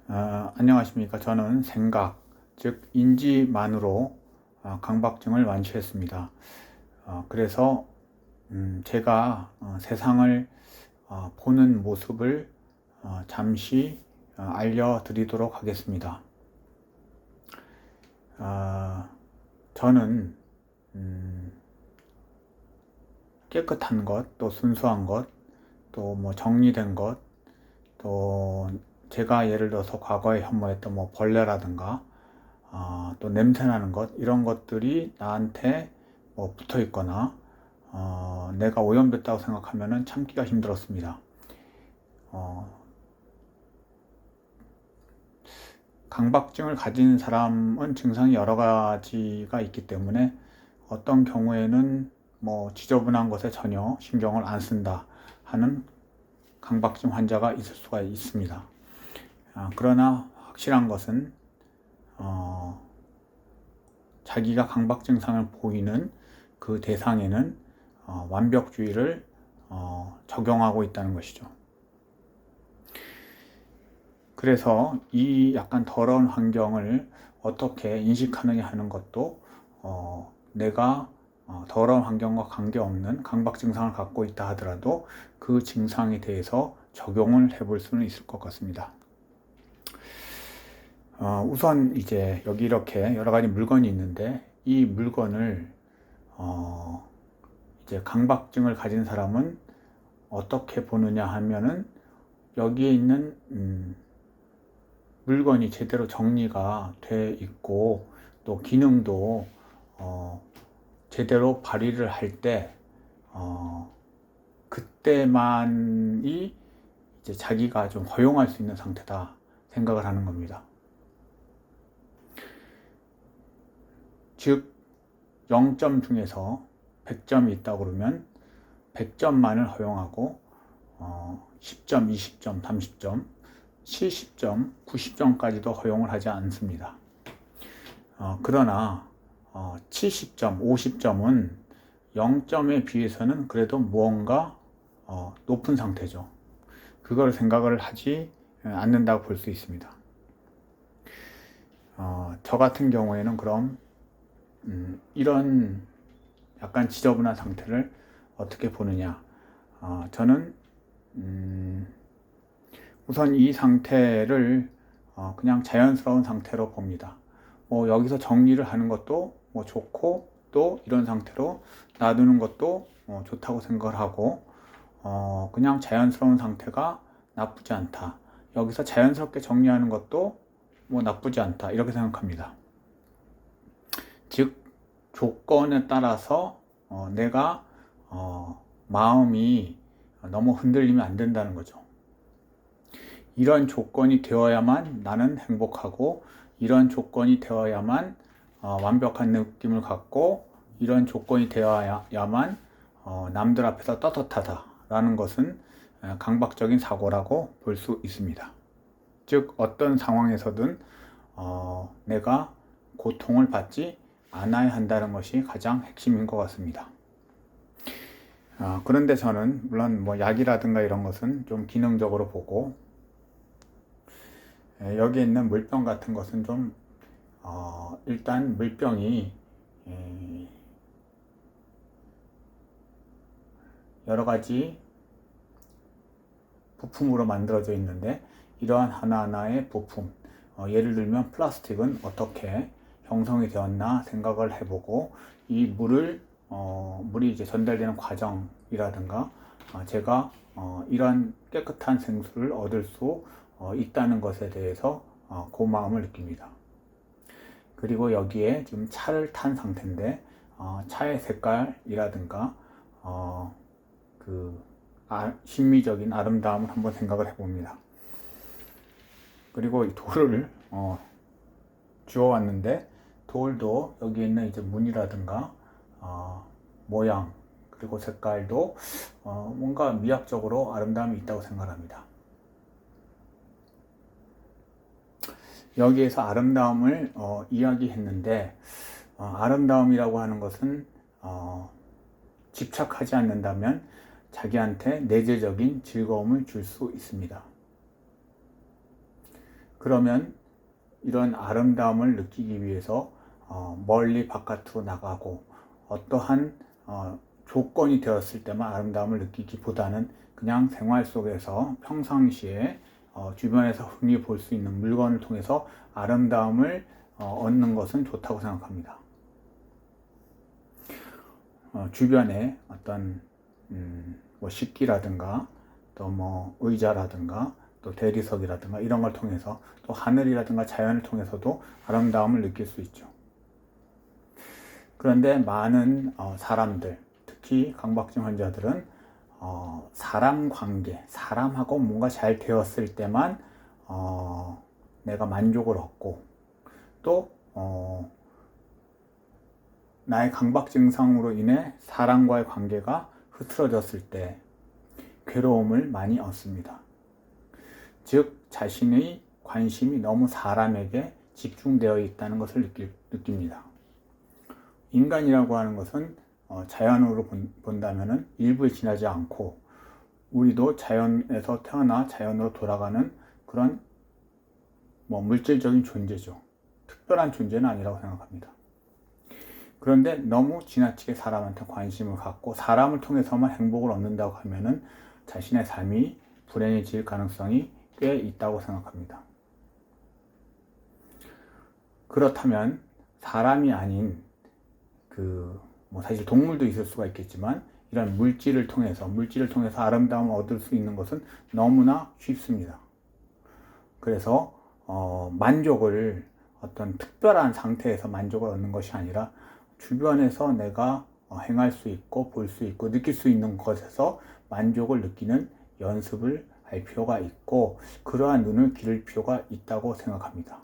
안녕하십니까. 저는 생각, 즉 인지만으로 강박증을 완치했습니다. 그래서 제가 세상을 보는 모습을 잠시 알려드리도록 하겠습니다. 저는 깨끗한 것, 또 순수한 것, 또 뭐 정리된 것, 또 제가 예를 들어서 과거에 혐오했던 뭐 벌레라든가 또 냄새나는 것, 이런 것들이 나한테 뭐 붙어 있거나 내가 오염됐다고 생각하면 참기가 힘들었습니다. 강박증을 가진 사람은 증상이 여러 가지가 있기 때문에 어떤 경우에는 뭐 지저분한 것에 전혀 신경을 안 쓴다 하는 강박증 환자가 있을 수가 있습니다. 그러나 확실한 것은 자기가 강박 증상을 보이는 그 대상에는 완벽주의를 적용하고 있다는 것이죠. 그래서 이 약간 더러운 환경을 어떻게 인식하느냐 하는 것도 내가 더러운 환경과 관계없는 강박 증상을 갖고 있다 하더라도 그 증상에 대해서 적용을 해볼 수는 있을 것 같습니다. 우선 이제 여기 이렇게 여러 가지 물건이 있는데 이 물건을 이제 강박증을 가진 사람은 어떻게 보느냐 하면은 여기에 있는 물건이 제대로 정리가 돼 있고 또 기능도 제대로 발휘를 할 때 그때만이 이제 자기가 좀 허용할 수 있는 상태다 생각을 하는 겁니다. 즉 0점 중에서 100점이 있다고 그러면 100점만을 허용하고 10점, 20점, 30점, 70점, 90점까지도 허용을 하지 않습니다. 그러나 70점, 50점은 0점에 비해서는 그래도 무언가 높은 상태죠. 그걸 생각을 하지 않는다고 볼 수 있습니다. 저 같은 경우에는 그럼 이런 약간 지저분한 상태를 어떻게 보느냐. 저는 우선 이 상태를 그냥 자연스러운 상태로 봅니다. 뭐 여기서 정리를 하는 것도 뭐 좋고 또 이런 상태로 놔두는 것도 좋다고 생각을 하고 그냥 자연스러운 상태가 나쁘지 않다. 여기서 자연스럽게 정리하는 것도 뭐 나쁘지 않다. 이렇게 생각합니다. 즉 조건에 따라서 내가 마음이 너무 흔들리면 안 된다는 거죠. 이런 조건이 되어야만 나는 행복하고 이런 조건이 되어야만 완벽한 느낌을 갖고 이런 조건이 되어야만 남들 앞에서 떳떳하다라는 것은 강박적인 사고라고 볼 수 있습니다. 즉 어떤 상황에서든 내가 고통을 받지 않아야 한다는 것이 가장 핵심인 것 같습니다. 그런데 저는 물론 뭐 약이라든가 이런 것은 좀 기능적으로 보고 여기 있는 물병 같은 것은 좀 일단 물병이 여러 가지 부품으로 만들어져 있는데 이러한 하나하나의 부품, 예를 들면 플라스틱은 어떻게 형성이 되었나 생각을 해보고 이 물이 이제 전달되는 과정이라든가 제가 이러한 깨끗한 생수를 얻을 수 있다는 것에 대해서 고마움을 느낍니다. 그리고 여기에 지금 차를 탄 상태인데 차의 색깔이라든가 그 심미적인 아름다움을 한번 생각을 해봅니다. 그리고 이 돌을 주워왔는데 돌도 여기 있는 이제 무늬라든가 모양 그리고 색깔도 뭔가 미학적으로 아름다움이 있다고 생각합니다. 여기에서 아름다움을 이야기했는데 아름다움이라고 하는 것은 집착하지 않는다면 자기한테 내재적인 즐거움을 줄 수 있습니다. 그러면 이런 아름다움을 느끼기 위해서 멀리 바깥으로 나가고 어떠한 조건이 되었을 때만 아름다움을 느끼기보다는 그냥 생활 속에서 평상시에 주변에서 흔히 볼 수 있는 물건을 통해서 아름다움을 얻는 것은 좋다고 생각합니다. 주변에 어떤 뭐 식기라든가 또 뭐 의자라든가 또 대리석이라든가 이런 걸 통해서 또 하늘이라든가 자연을 통해서도 아름다움을 느낄 수 있죠. 그런데 많은 사람들, 특히 강박증 환자들은 사람 관계, 사람하고 뭔가 잘 되었을 때만 내가 만족을 얻고 또 나의 강박 증상으로 인해 사람과의 관계가 흐트러졌을 때 괴로움을 많이 얻습니다. 즉 자신의 관심이 너무 사람에게 집중되어 있다는 것을 느낍니다. 인간이라고 하는 것은 자연으로 본다면 일부에 지나지 않고 우리도 자연에서 태어나 자연으로 돌아가는 그런 물질적인 존재죠. 특별한 존재는 아니라고 생각합니다. 그런데 너무 지나치게 사람한테 관심을 갖고 사람을 통해서만 행복을 얻는다고 하면은 자신의 삶이 불행해질 가능성이 꽤 있다고 생각합니다. 그렇다면 사람이 아닌 사실 동물도 있을 수가 있겠지만 이런 물질을 통해서 아름다움을 얻을 수 있는 것은 너무나 쉽습니다. 그래서 만족을 어떤 특별한 상태에서 만족을 얻는 것이 아니라 주변에서 내가 행할 수 있고 볼 수 있고 느낄 수 있는 것에서 만족을 느끼는 연습을 할 필요가 있고 그러한 눈을 기를 필요가 있다고 생각합니다.